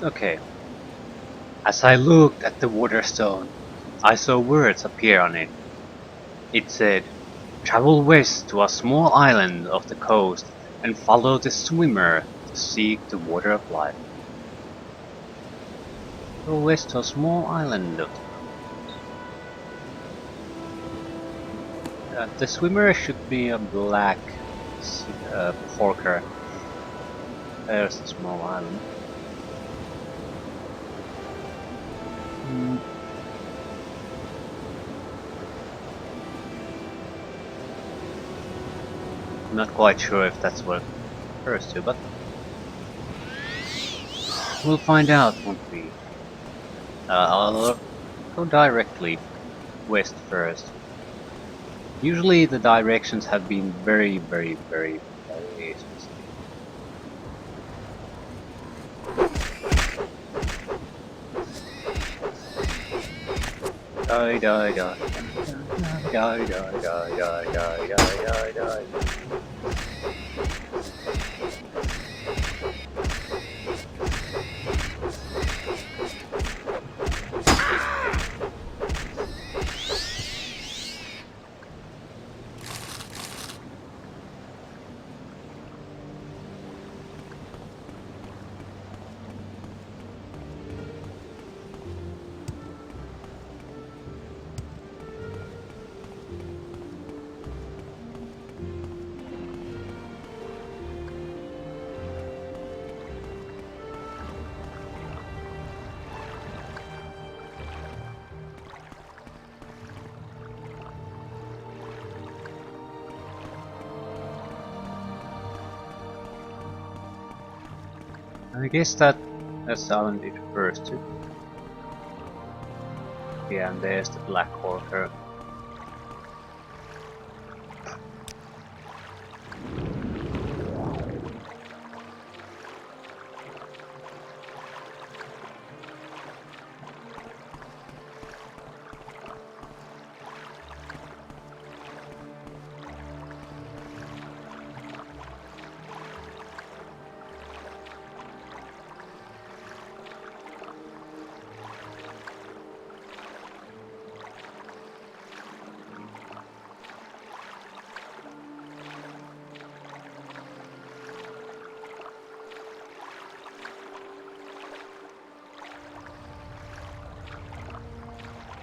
Okay. As I looked at the waterstone, I saw words appear on it. It said, "Travel west to a small island off the coast and follow the swimmer to seek the water of life." Go west to a small island of the the swimmer should be a black porker. There's a small island. Hmm. I'm not quite sure if that's what it refers to, but we'll find out, won't we? I'll go directly west first. Usually the directions have been very specific. Die, die, die. Die, die, die, die, die, die, die, die. I guess that's the island it refers to. Yeah, and there's the black orca.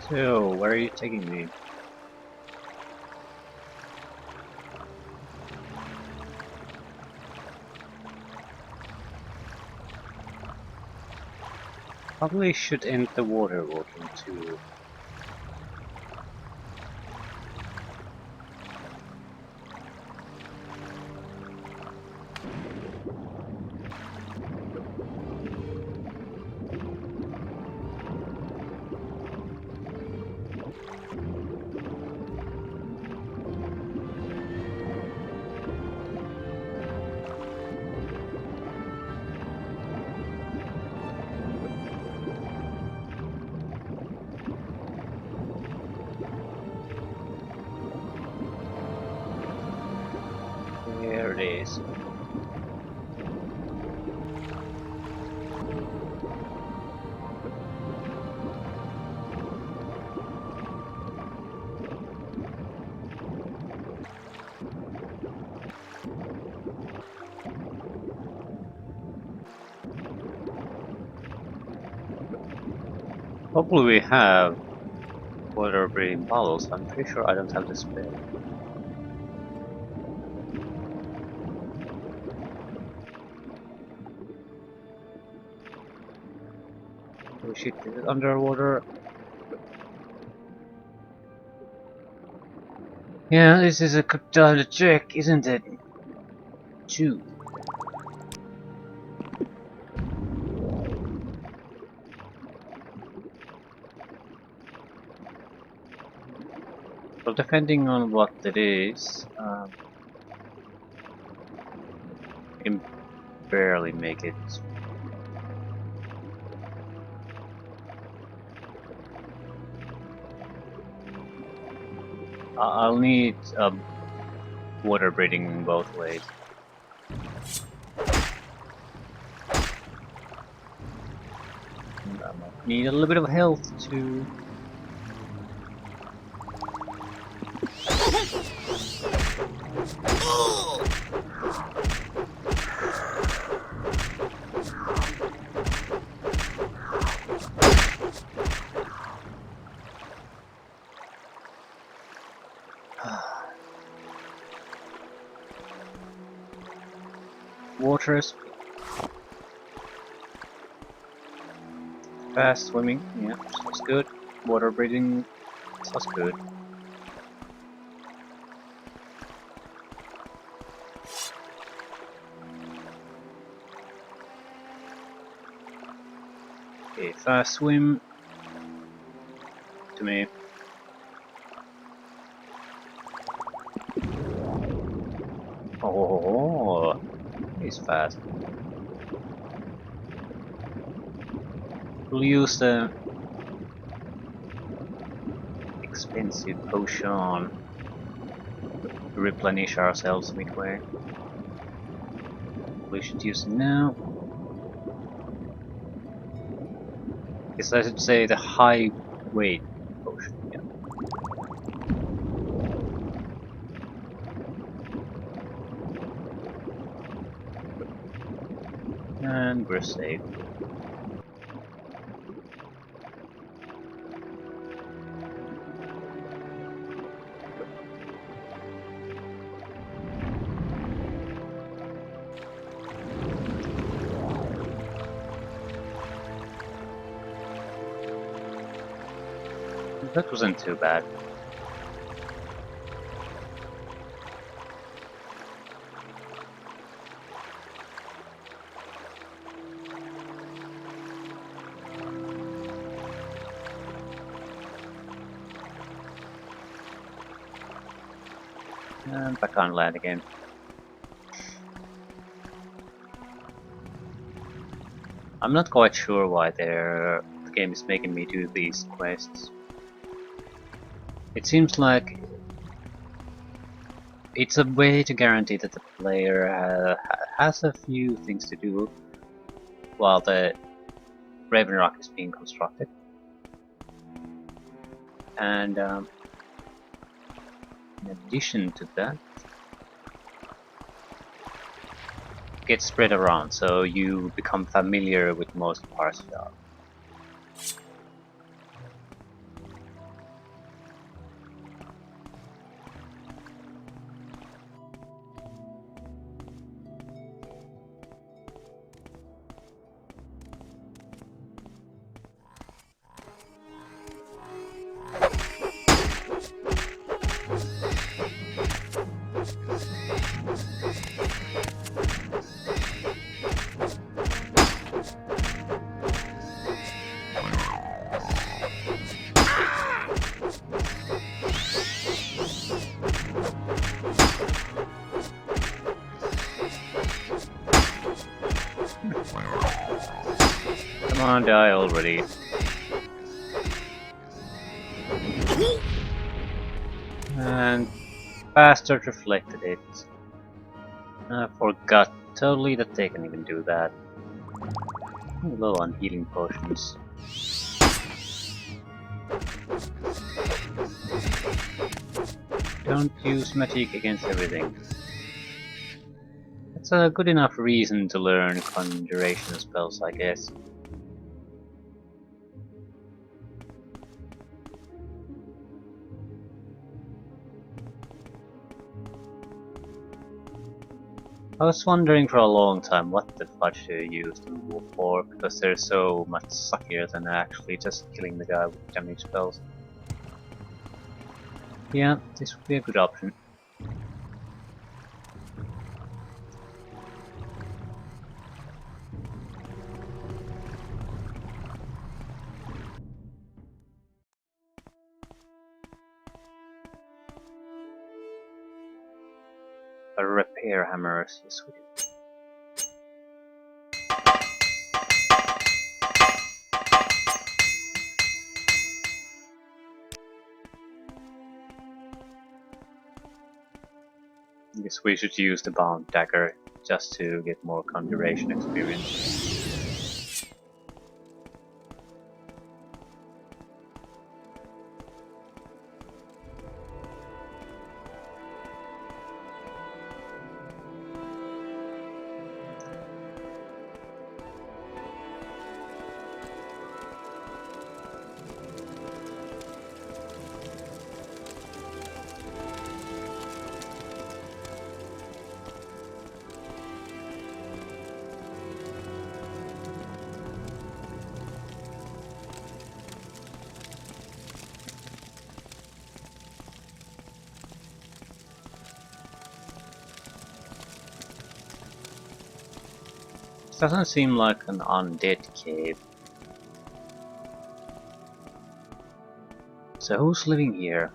So, where are you taking me? Probably should end the water walking too. There it is. Hopefully we have water breathing bottles. I'm pretty sure I don't have the spare. Oh shit, is it underwater? Yeah, this is a good time to check, isn't it? 2. Well, depending on what it is, you can barely make it. I'll need water breathing both ways. I might need a little bit of health too. Waters. Fast swimming, yeah, sounds good. Water breathing, sounds good. Okay, fast swim. To me. Oh, he's fast. We'll use the expensive potion to replenish ourselves midway. We should use it now. Guess I should say the high weight potion, yeah. And we're safe. That wasn't too bad. And back on land again. I'm not quite sure why the game is making me do these quests. It seems like it's a way to guarantee that the player has a few things to do while the Raven Rock is being constructed. And in addition to that, it gets spread around, so you become familiar with most parts of it. Come on, die already. And Bastard reflected it. I forgot totally that they can even do that. I'm low on healing potions. Don't use magic against everything. That's a good enough reason to learn conjuration spells, I guess. I was wondering for a long time what the fudge they used in War 4, because they're so much suckier than actually just killing the guy with damage spells. Yeah, this would be a good option. A repair hammer, yes we do. I guess we should use the bound dagger just to get more conjuration experience. doesn't seem like an undead cave. So who's living here?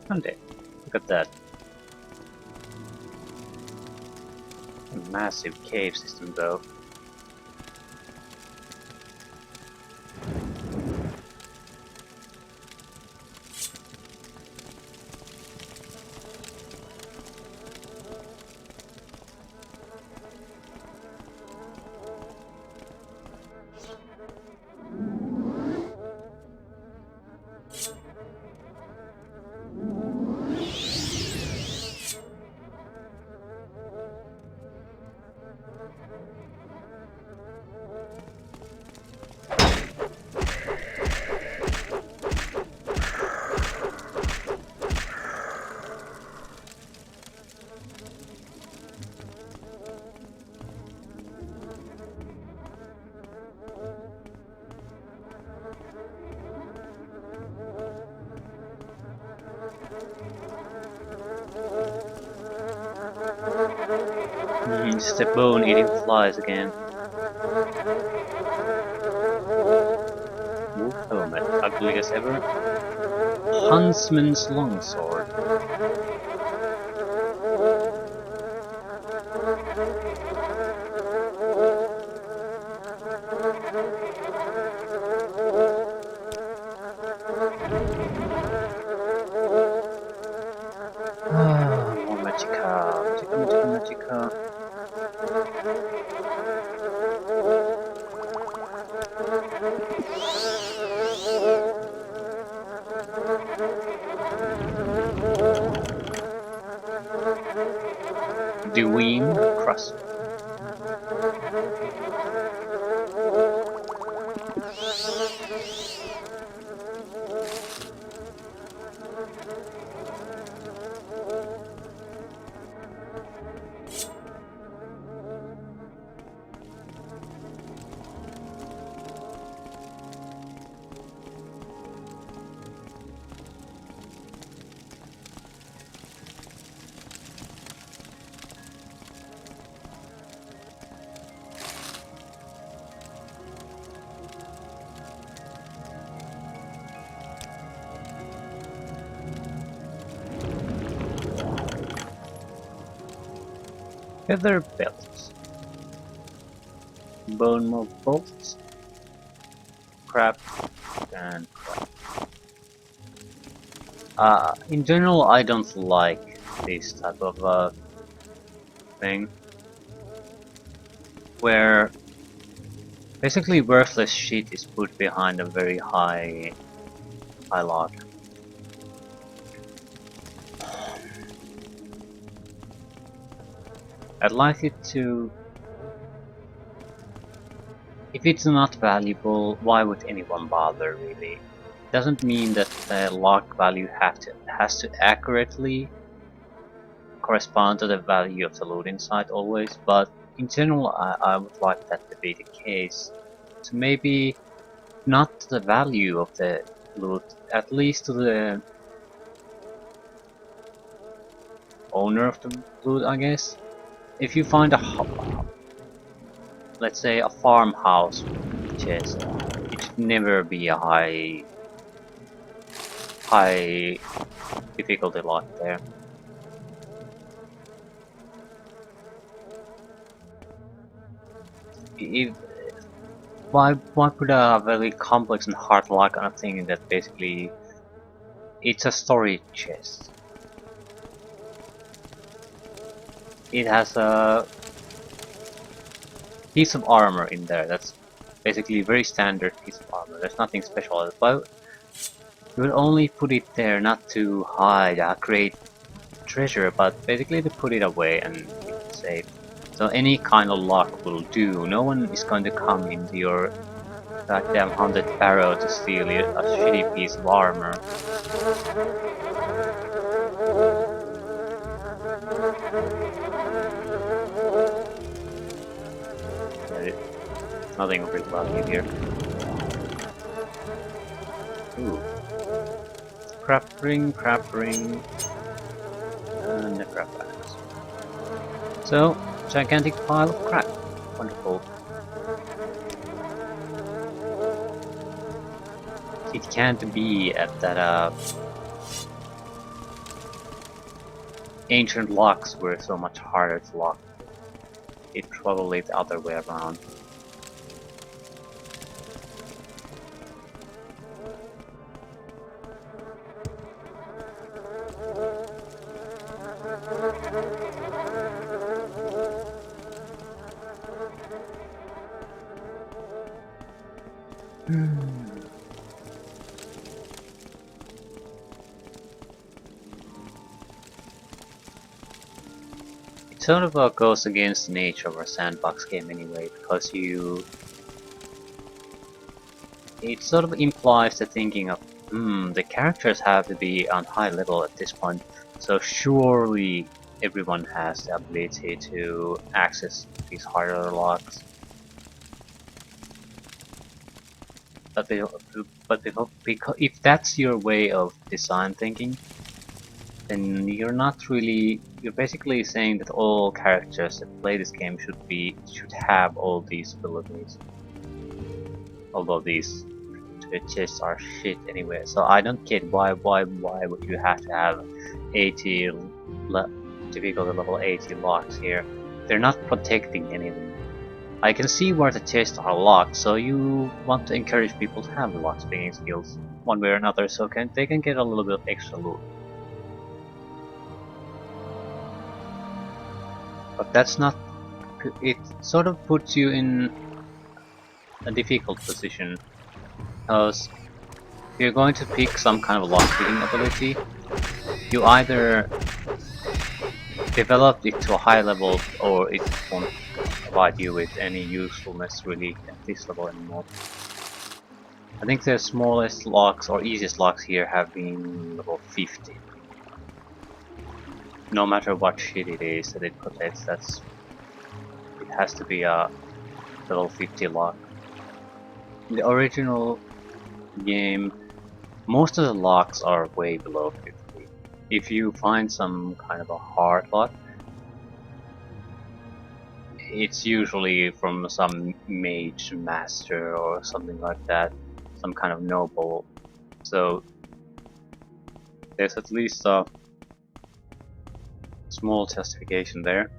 Undead. Look at that. A massive cave system though. It's the bone eating flies again. Wolf helmet, ugly as ever. Huntsman's longsword. More magica. Magica. Deween crust. Feather belts. Bone mold bolts. Crap and crap. In general, I don't like this type of thing where basically worthless shit is put behind a very high log. I'd like it to... If it's not valuable, why would anyone bother, really? Doesn't mean that the log value has to accurately correspond to the value of the loot inside always, but in general I would like that to be the case. So maybe not the value of the loot, at least to the owner of the loot, I guess. If you find let's say a farmhouse chest, it should never be a high difficulty lock there. Why put a very complex and hard lock on a thing that basically it's a storage chest? It has a piece of armor in there. That's basically a very standard piece of armor. There's nothing special, but you will only put it there not to hide a great treasure, but basically to put it away and keep it safe. So any kind of lock will do. No one is going to come into your goddamn haunted barrow to steal a shitty piece of armor. Nothing really value here. Ooh. Crap ring, and the crap axe. So, gigantic pile of crap. Wonderful. It can't be at that ancient locks were so much harder to lock. It's probably the other way around. It sort of goes against the nature of a sandbox game anyway, because it sort of implies the thinking of, the characters have to be on high level at this point, so surely everyone has the ability to access these harder locks. But if that's your way of design thinking, then you're basically saying that all characters that play this game should have all these abilities. Although these chests are shit anyway, so I don't get why would you have to have 80 difficulty level 80 locks here? They're not protecting anything. I can see where the chests are locked, so you want to encourage people to have the locksmithing skills one way or another, so they can get a little bit of extra loot. But that's not. It sort of puts you in a difficult position, because if you're going to pick some kind of lockpicking ability, you either develop it to a high level or it won't provide you with any usefulness really at this level anymore. I think the smallest locks or easiest locks here have been level 50. No matter what shit it is that it protects, it has to be a level 50 lock. In the original game, most of the locks are way below 50. If you find some kind of a hard lock, it's usually from some mage master or something like that, some kind of noble. So there's at least a small justification there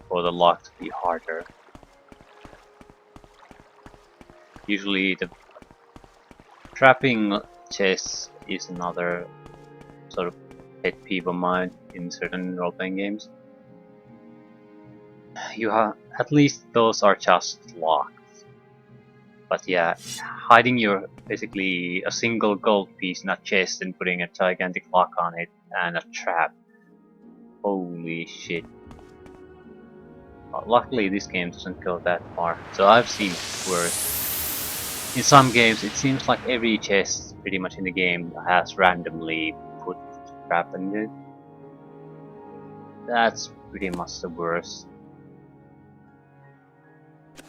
for the lock to be harder. Usually the trapping chests is another sort of pet peeve of mine in certain role-playing games. You have at least those are just locks. But yeah, hiding basically a single gold piece in a chest and putting a gigantic lock on it and a trap. Holy shit. Luckily this game doesn't go that far, so I've seen worse. In some games it seems like every chest pretty much in the game has randomly put a trap in it. That's pretty much the worst.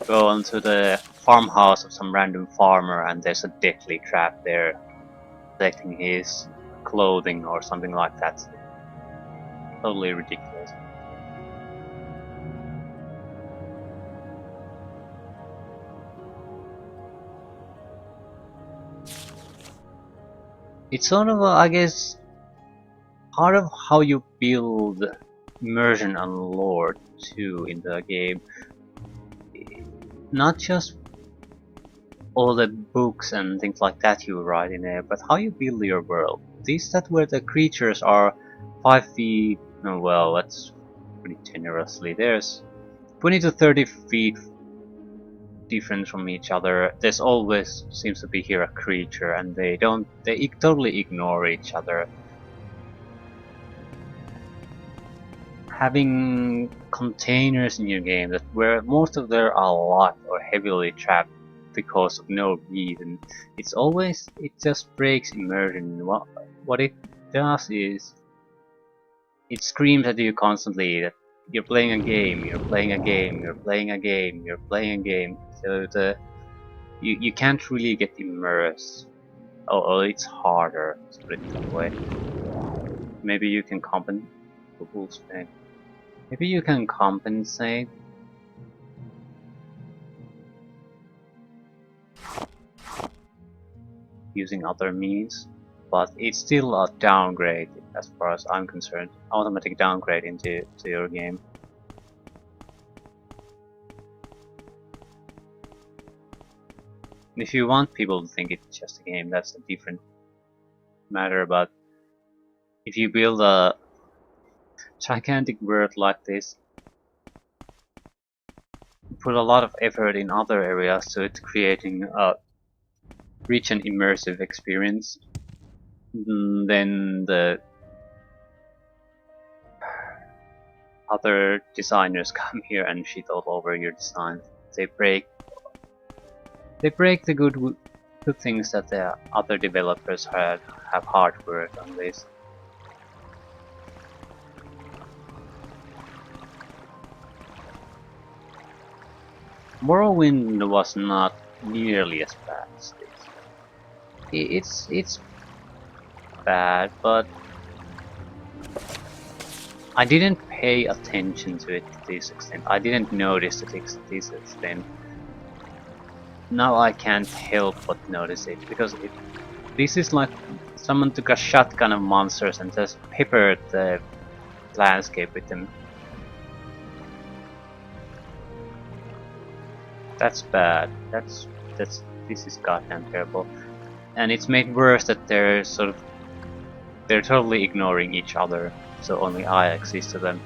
Go onto the farmhouse of some random farmer and there's a deadly trap there protecting his clothing or something like that. Totally ridiculous. It's sort of, I guess, part of how you build immersion and lore too in the game. Not just all the books and things like that you write in there, but how you build your world. That where the creatures are 5 feet, well, that's pretty generously. There's 20 to 30 feet different from each other. There's always seems to be here a creature, and they totally ignore each other. Having containers in your game that where most of them are locked or heavily trapped because of no reason, it just breaks immersion. What it does is it screams at you constantly that you're playing a game, you're playing a game, you're playing a game, you're playing a game. So you can't really get immersed. Oh, it's harder to put it that way. Maybe you can compensate. Maybe you can compensate using other means, but it's still a downgrade as far as I'm concerned. Automatic downgrade into your game. If you want people to think it's just a game, that's a different matter, but if you build a gigantic world like this, you put a lot of effort in other areas to it creating a rich and immersive experience, then the other designers come here and shit all over your design. They break the good things that the other developers have hard work on this. Morrowind was not nearly as bad as this. It's bad, but I didn't pay attention to it to this extent. I didn't notice it to this extent. Now I can't help but notice it, because this is like someone took a shotgun of monsters and just peppered the landscape with them. That's bad. This is goddamn terrible. And it's made worse that they're totally ignoring each other, so only I exist to them.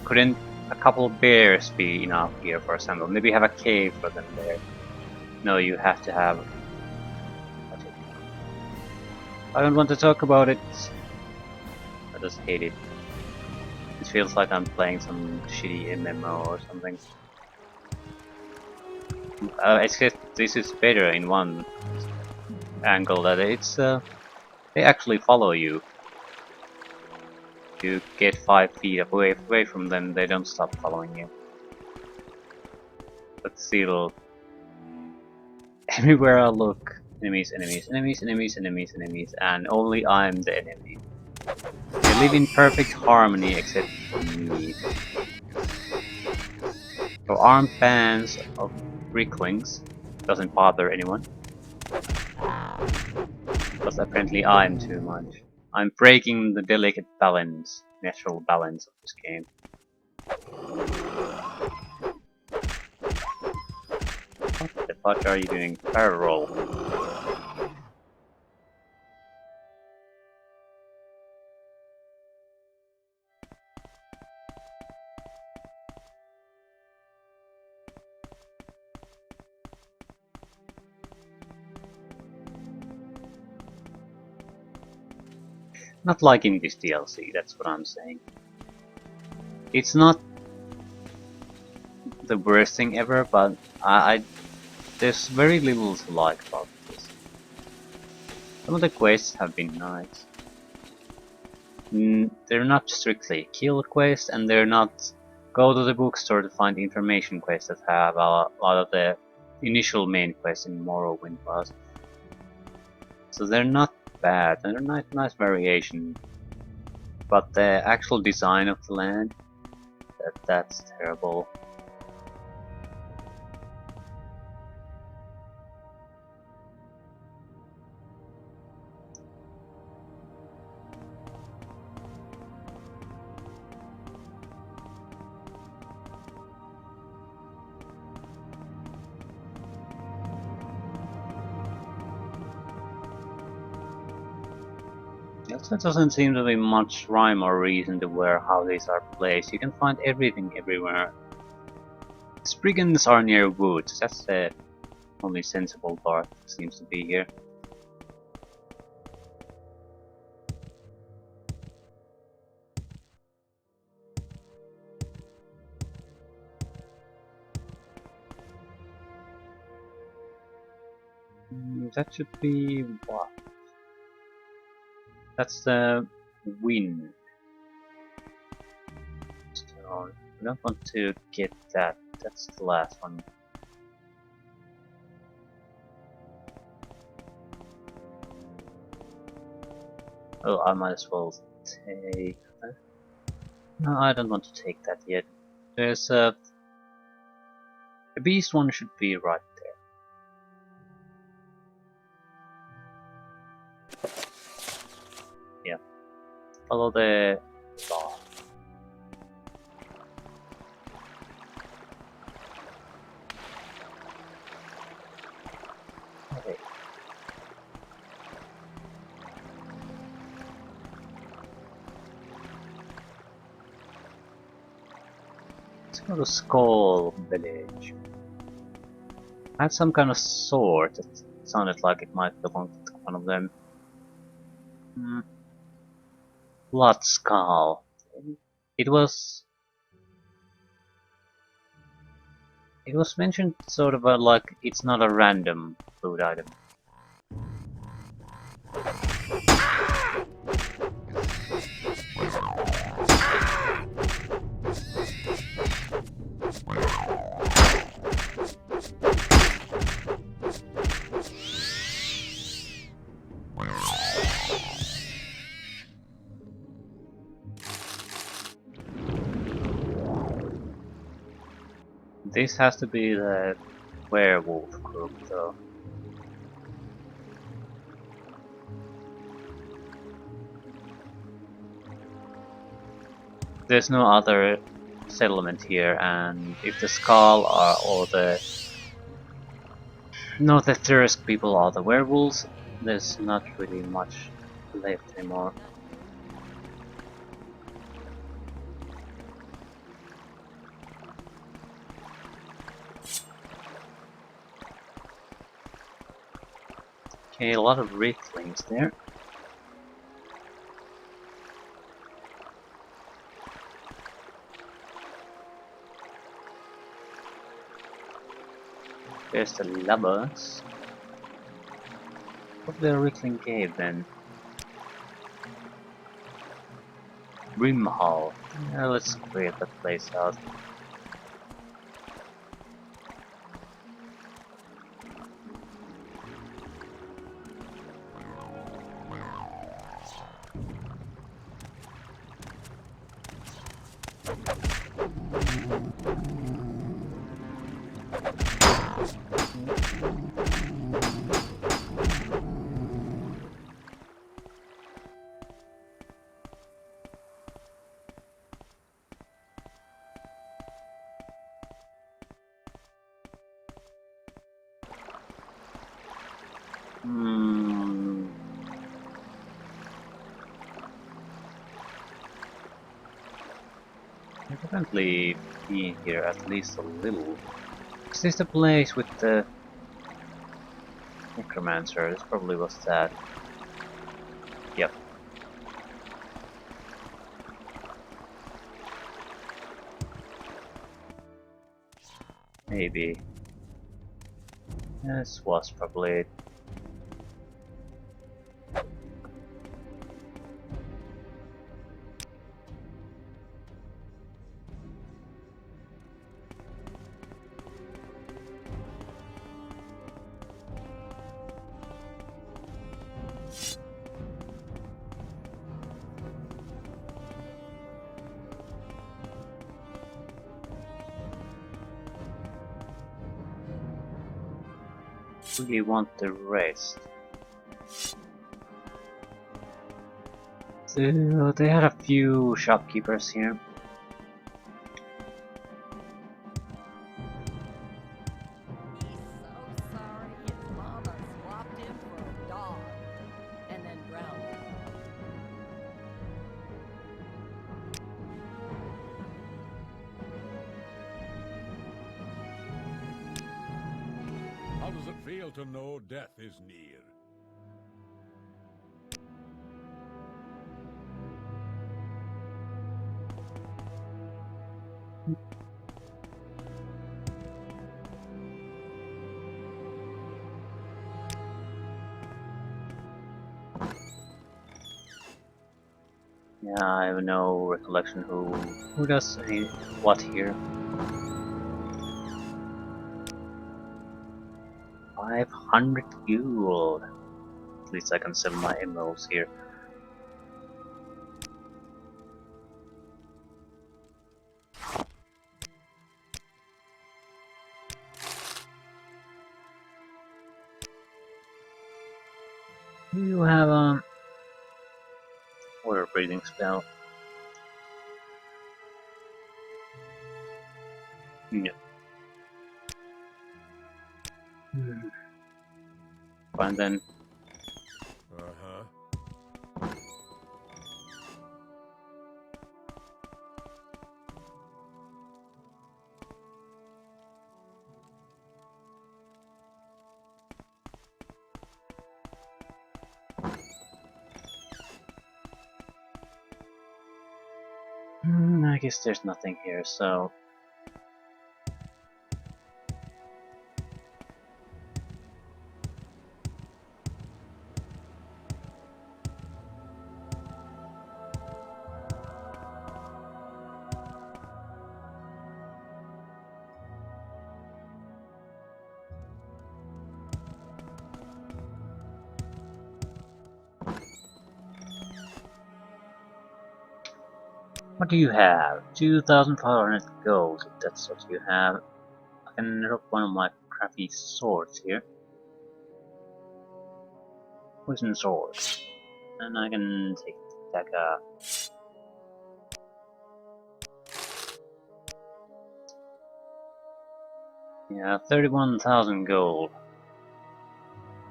Couldn't a couple of bears be enough here, for example? Maybe have a cave for them there. No, you have to have... I don't want to talk about it. I just hate it. It feels like I'm playing some shitty MMO or something. Except this is better in one angle, that it's they actually follow you. You get 5 feet away from them, they don't stop following you. But still, everywhere I look, enemies, enemies, enemies, enemies, enemies, enemies, and only I'm the enemy. They live in perfect harmony except me. So armbands of bricklings doesn't bother anyone. Because apparently I'm too much. I'm breaking the delicate balance, natural balance of this game. What the fuck are you doing? Barrel roll. Not like in this DLC, that's what I'm saying. It's not the worst thing ever, but there's very little to like about this. Some of the quests have been nice. They're not strictly kill quests, and they're not go to the bookstore to find information quests that have a lot of the initial main quests in Morrowind was. So they're not bad, and they're nice variation. But the actual design of the land, that's terrible. There doesn't seem to be much rhyme or reason to how these are placed. You can find everything everywhere. Spriggans are near woods. That's the only sensible part seems to be here. That should be what? That's the wind stone. I don't want to get that. That's the last one. Oh, I might as well take that. No, I don't want to take that yet. There's a... The beast one should be right there. Yeah. Follow the law. Okay. Let's go to Skull Village. I had some kind of sword that sounded like it might belong to one of them. Blood Skull. It was mentioned sort of like it's not a random loot item. This has to be the werewolf group though. There's no other settlement here, and if the Skull are all the... No, the Thirsk people are the werewolves, there's not really much left anymore. Okay, a lot of Ricklings there. There's the Lubbers. Probably a Rickling cave then. Rimhall. Yeah, let's clear that place out. Definitely be here at least a little. Is this the place with the necromancer? This probably was that. Yep. Maybe. This was probably it. Really want the rest. So they had a few shopkeepers here. fail to know death is near. Yeah, I have no recollection who does any what here. 500 gold. At least I can sell my emeralds here. You have a water breathing spell. No. Fine then. I guess there's nothing here, so... What do you have? 2,500 gold, if that's what you have. I can drop one of my crappy swords here. Poison sword. And I can take dagger. Yeah, 31,000 gold.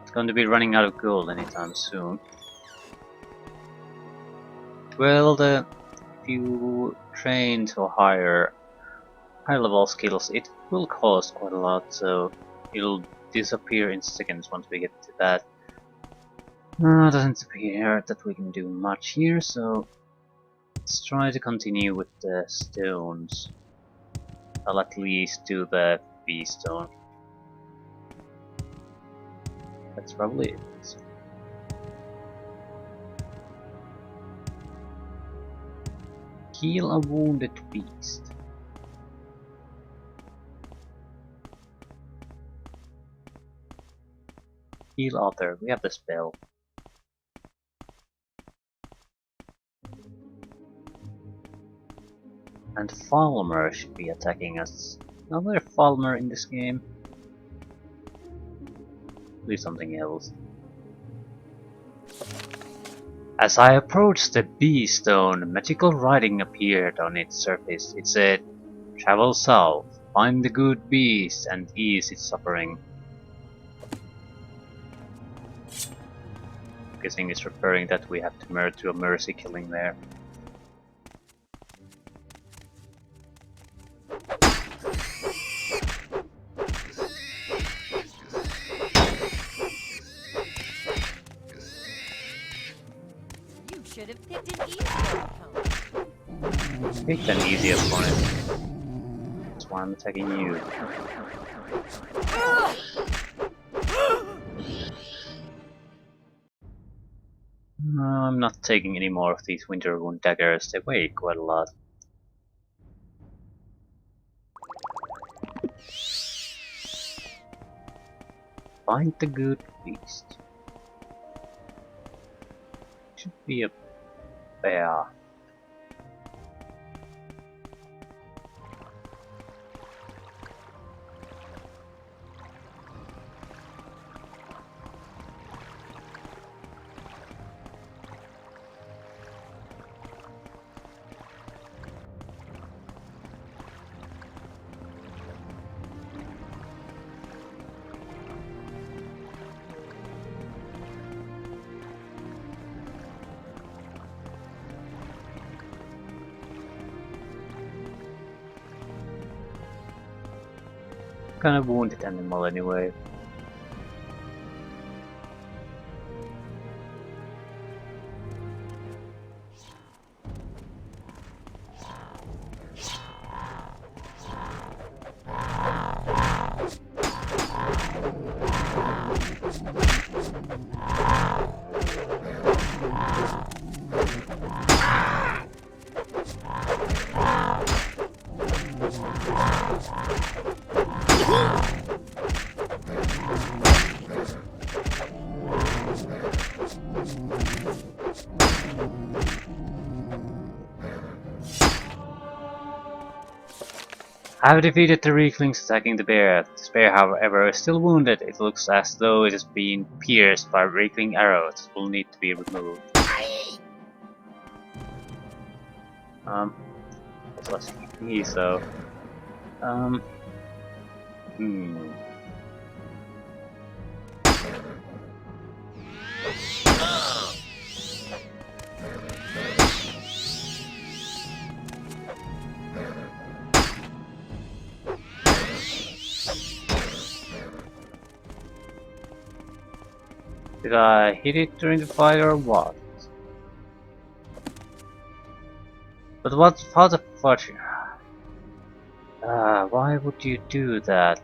It's going to be running out of gold anytime soon. Well, if you train to higher level skills, it will cost quite a lot, so it'll disappear in seconds once we get to that. Doesn't appear that we can do much here, so let's try to continue with the stones. I'll at least do the bee stone. That's probably it. Heal a wounded beast. Heal other. We have the spell. And Falmer should be attacking us. Another Falmer in this game. Do something else. As I approached the bee stone, magical writing appeared on its surface. It said, "Travel south, find the good beast, and ease its suffering." I'm guessing it's referring that we have to do a mercy killing there. Should have picked an easier opponent. Picked an easy opponent. That's why I'm attacking you. No, I'm not taking any more of these winter wound daggers. They weigh quite a lot. Find the good beast. Should be a bear. Kind of wounded animal anyway. I have defeated the weaklings attacking the bear. This bear, however, is still wounded. It looks as though it has been pierced by weakling arrows. It will need to be removed. It's less me, so hmm. Did I hit it during the fight or what? But what? How the fudge? Why would you do that?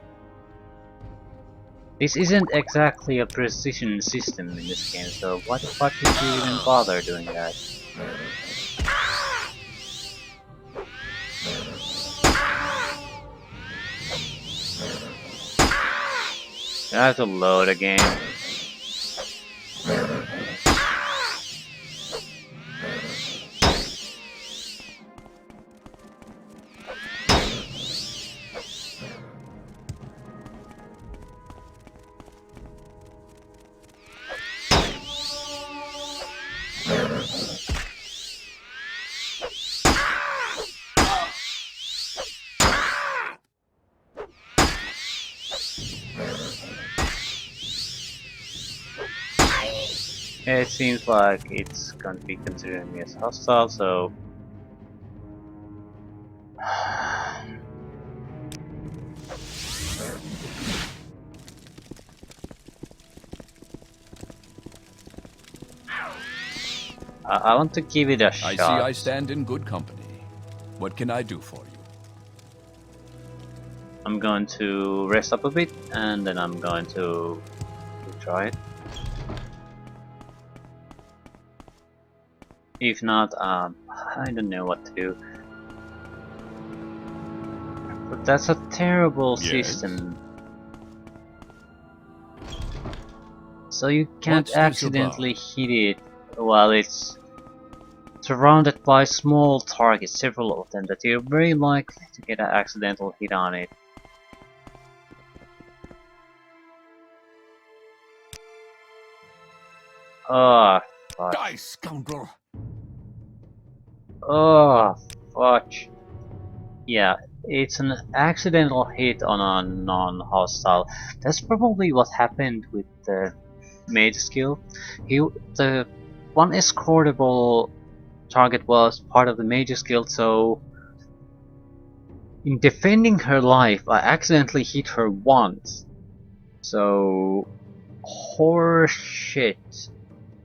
This isn't exactly a precision system in this game, so why the fuck did you even bother doing that? I have to load again. It seems like it's gonna be considering me as hostile, so I want to give it a shot. I see I stand in good company. What can I do for you? I'm going to rest up a bit and then I'm going to try it. If not, I don't know what to do. But that's a terrible system. So you can't What's this accidentally hit it while it's surrounded by small targets, several of them, that you're very likely to get an accidental hit on it. Oh, fuck. Die, scoundrel! Oh, fudge. Yeah, it's an accidental hit on a non-hostile. That's probably what happened with the mage skill. The one escortable target was part of the mage skill, so in defending her life, I accidentally hit her once. So, horseshit.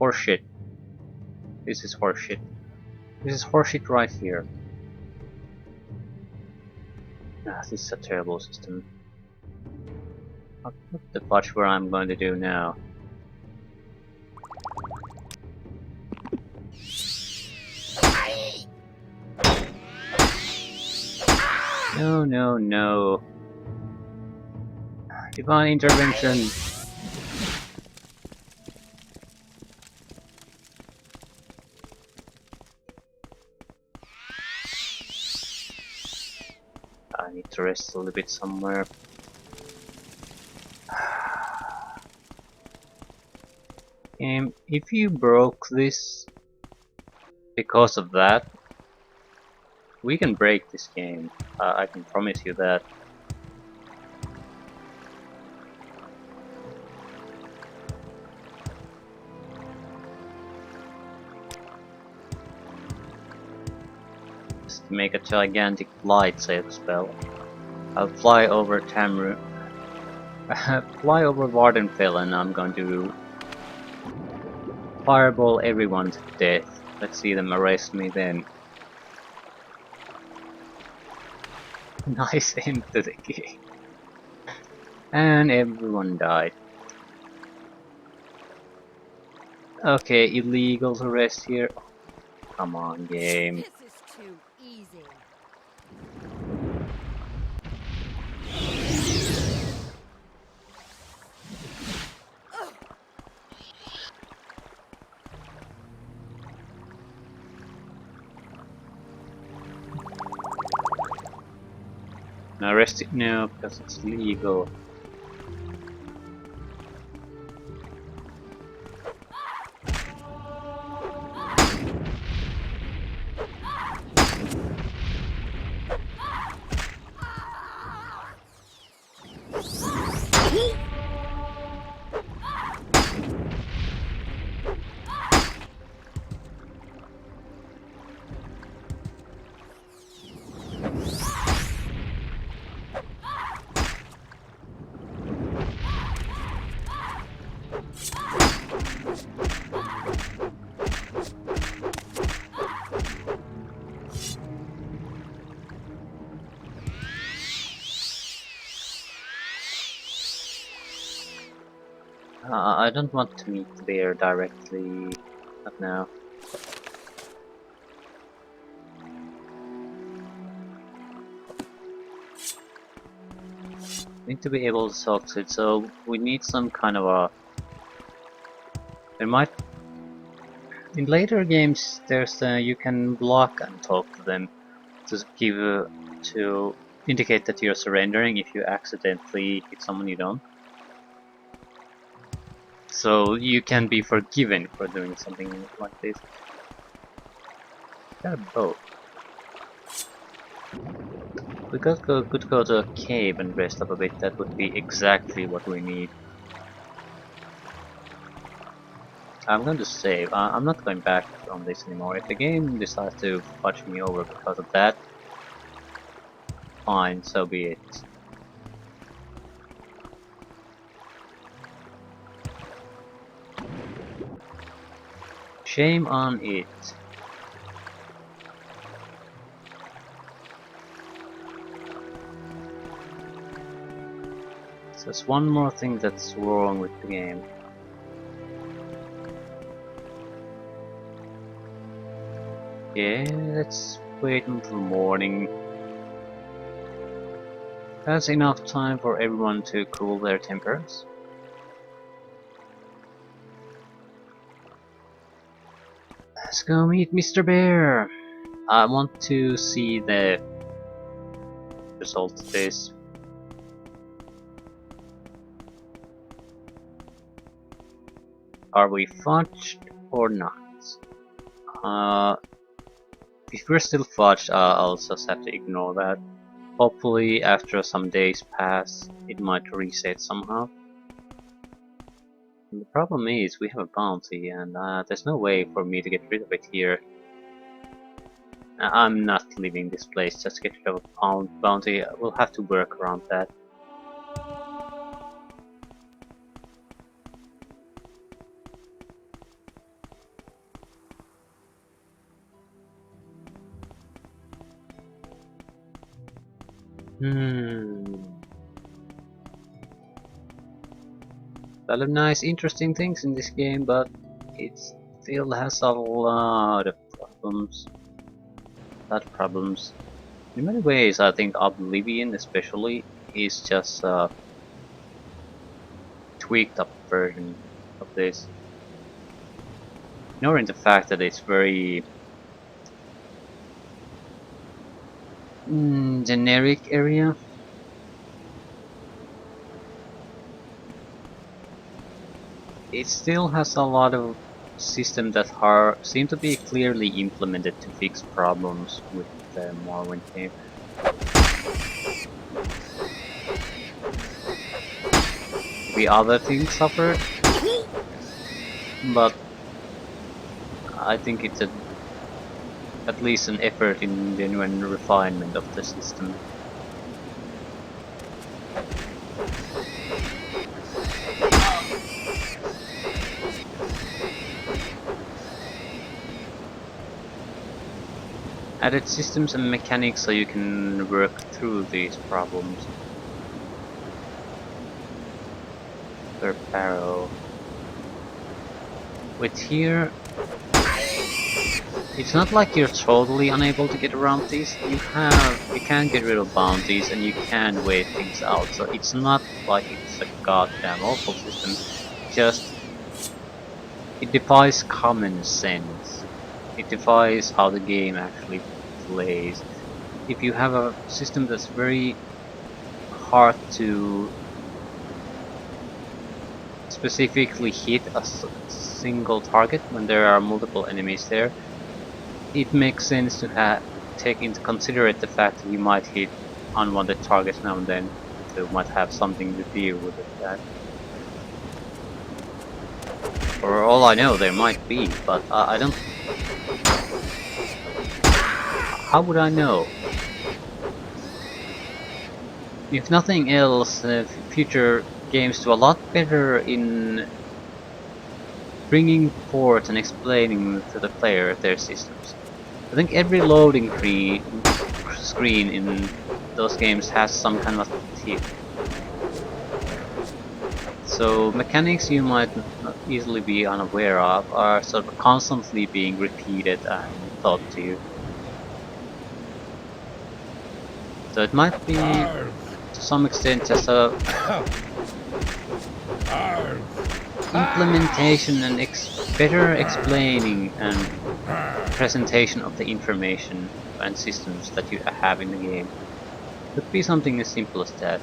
Horseshit. This is horseshit. This is horseshit right here. This is a terrible system. What the fudge where I'm going to do now? No, no, no. Divine intervention. I need to rest a little bit somewhere. If you broke this because of that, we can break this game. I can promise you that. Just make a gigantic lightsaber spell. I'll fly over Tamru. Fly over Vardenfell, and I'm going to fireball everyone to death. Let's see them arrest me then. Nice end to the game. And everyone died. Okay, illegal to rest here. Come on, game. This is too easy. No, arrest it? No, because it's legal. I don't want to meet the bear directly. Not now. Need to be able to talk to it, so we need some kind of a... There might... In later games, there's you can block and talk to them to give to indicate that you're surrendering if you accidentally hit someone you don't. So you can be forgiven for doing something like this. Got a boat. We could go to a cave and rest up a bit. That would be exactly what we need. I'm going to save. I'm not going back on this anymore. If the game decides to fudge me over because of that, fine, so be it. Shame on it. So there's one more thing that's wrong with the game. Yeah, let's wait until morning. That's enough time for everyone to cool their tempers. Let's go meet Mr. Bear. I want to see the result of this. Are we fudged or not? If we're still fudged, I'll just have to ignore that. Hopefully, after some days pass, it might reset somehow. And the problem is, we have a bounty, and there's no way for me to get rid of it here. I'm not leaving this place just to get rid of a bounty. We'll have to work around that. A lot of nice, interesting things in this game, but it still has a lot of problems. In many ways, I think Oblivion, especially, is just a tweaked up version of this. Ignoring the fact that it's very generic area. It still has a lot of systems that seem to be clearly implemented to fix problems with the Morrowind game. The other things suffered, but I think it's at least an effort in genuine refinement of the system. Added systems and mechanics so you can work through these problems. Per barrel. With here, it's not like you're totally unable to get around these. You can get rid of bounties and you can wait things out. So it's not like it's a goddamn awful system. Just it defies common sense. It defies how the game actually plays. If you have a system that's very hard to specifically hit a single target when there are multiple enemies there. It makes sense to take into consideration the fact that you might hit unwanted targets now and then, so you might have something to deal with that. For all I know, there might be, but I don't. How would I know? If nothing else, future games do a lot better in bringing forth and explaining to the player their systems. I think every loading screen in those games has some kind of tip. So mechanics you might not easily be unaware of are sort of constantly being repeated and taught to you. So it might be to some extent just a implementation and better explaining and presentation of the information and systems that you have in the game. Could be something as simple as that.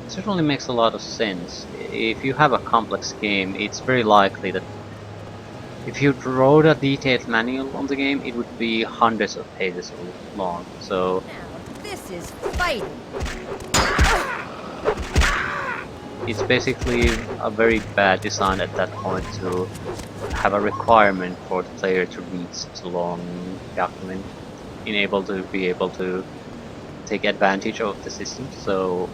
It certainly makes a lot of sense. If you have a complex game, it's very likely that if you wrote a detailed manual on the game, it would be hundreds of pages long. So Now, this is fighting. it's basically a very bad design at that point to have a requirement for the player to read such a long document in able to be able to take advantage of the system. So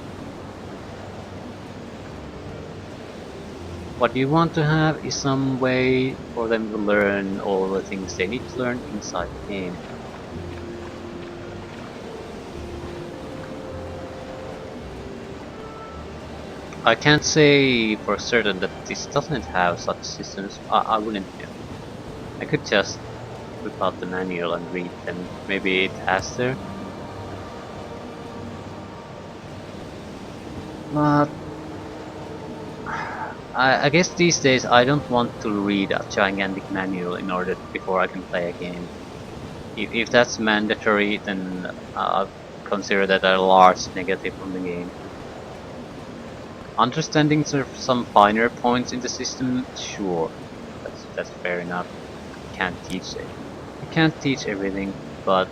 what you want to have is some way for them to learn all the things they need to learn inside the game. I can't say for certain that this doesn't have such systems. I wouldn't know. I could just whip out the manual and read them. Maybe it has there. But I guess these days I don't want to read a gigantic manual in order before I can play a game. If that's mandatory, then I'll consider that a large negative on the game. Understanding some finer points in the system, sure, that's fair enough. You can't teach it. You can't teach everything, but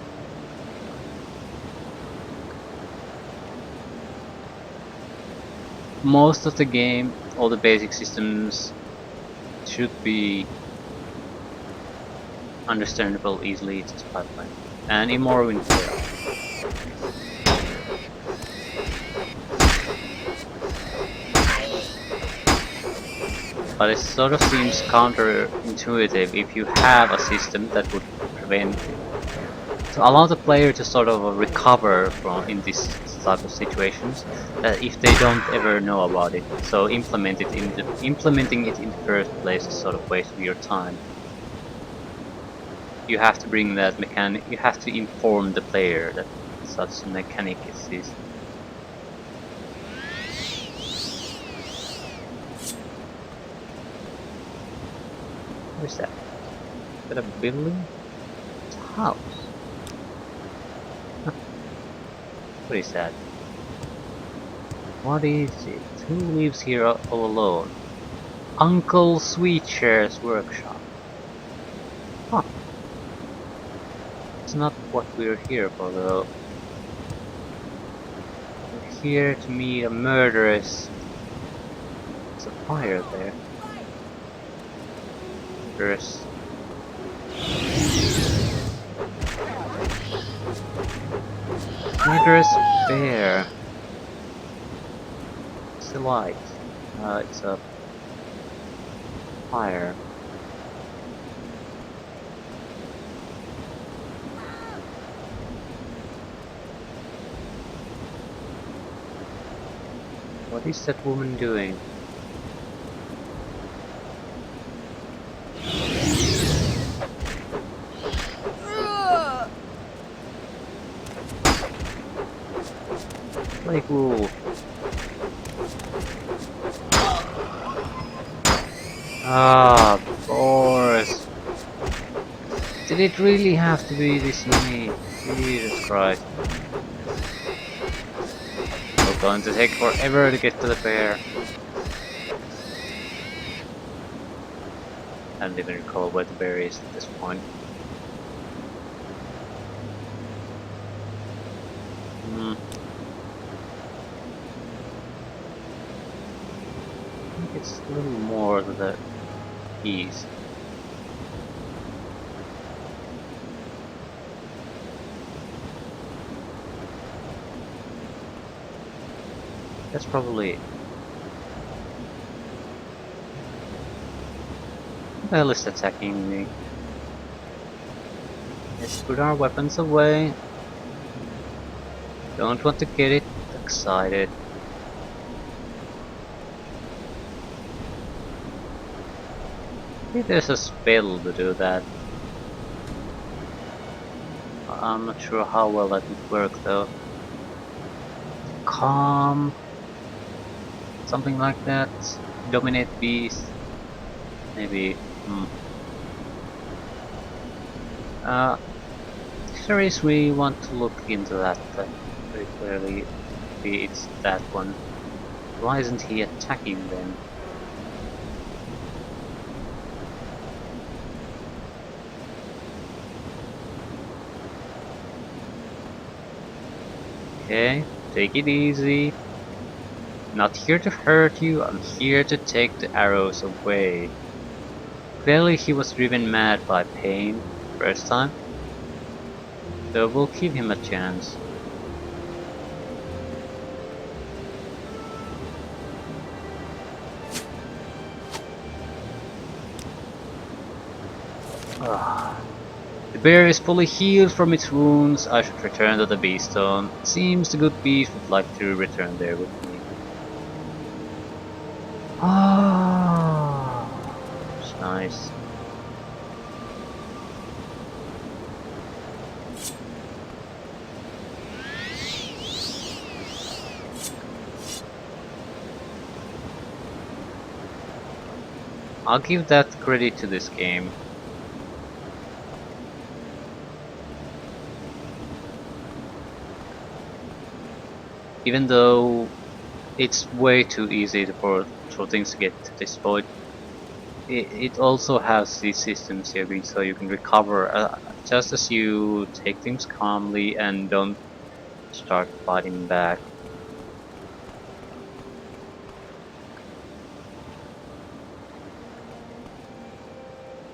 most of the game, all the basic systems should be understandable easily just by playing. And in Morrowind, but it sort of seems counterintuitive if you have a system that would prevent to allow the player to sort of recover from in this type of situations if they don't ever know about it. So implementing it in the first place is sort of wasting your time. You have to bring that mechanic. You have to inform the player that such a mechanic exists. What is that? Is that a building? It's a house. Huh. What is that? What is it? Who lives here all alone? Uncle Sweetshare's workshop. Huh. It's not what we're here for though. We're here to meet a murderess. There's a fire there. Murderess. Murderous bear. It's the light. It's a fire. What is that woman doing? Like wolf. Ah, of course. Did it really have to be this many? Jesus Christ. It's going to take forever to get to the bear. I don't even recall where the bear is at this point. Hmm. I think it's a little more to the east. That's probably it. What the hell is attacking me? Let's put our weapons away. Don't want to get it excited. Maybe there's a spell to do that. I'm not sure how well that would work though. Calm. Something like that. Dominate beast. Maybe. Series we want to look into that very clearly. Maybe it's that one. Why isn't he attacking then? Okay, take it easy. Not here to hurt you, I'm here to take the arrows away. Clearly he was driven mad by pain first time, so we'll give him a chance. The bear is fully healed from its wounds. I should return to the beast stone. It seems the good beast would like to return there with me. Ah, it's nice. I'll give that credit to this game. Even though it's way too easy for things to get to this point, it also has these systems here so you can recover just as you take things calmly and don't start fighting back.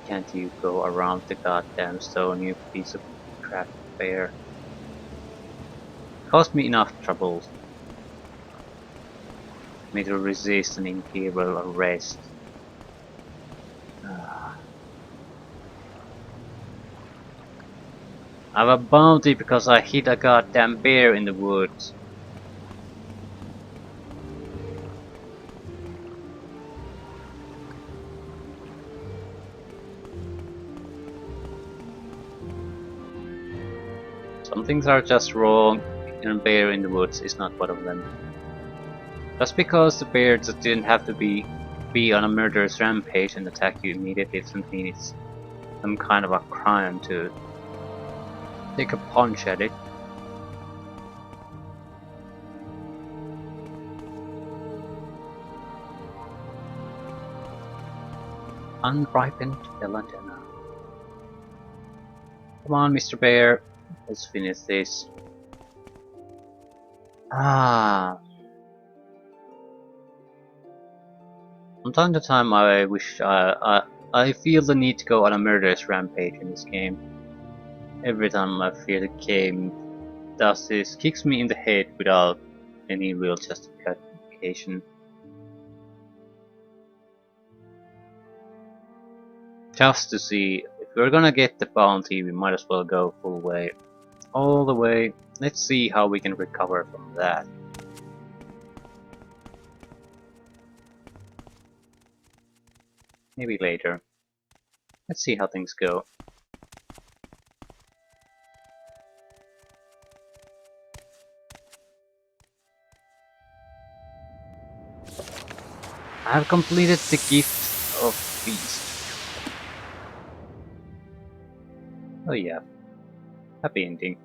Can't you go around the goddamn stone, you piece of crap bear? Caused me enough trouble. Me to resist an imperial arrest. I have a bounty because I hit a goddamn bear in the woods. Some things are just wrong, and a bear in the woods is not one of them. Just because the bear just didn't have to be on a murderous rampage and attack you immediately doesn't mean it's some kind of a crime to take a punch at it. Unripened belladonna. Come on, Mr. Bear, let's finish this. From time to time I wish I feel the need to go on a murderous rampage in this game. Every time I feel the game does this, kicks me in the head without any real justification. Just to see, if we're gonna get the bounty, we might as well go full way. All the way. Let's see how we can recover from that. Maybe later. Let's see how things go. I have completed the gift of beast. Oh yeah, happy ending.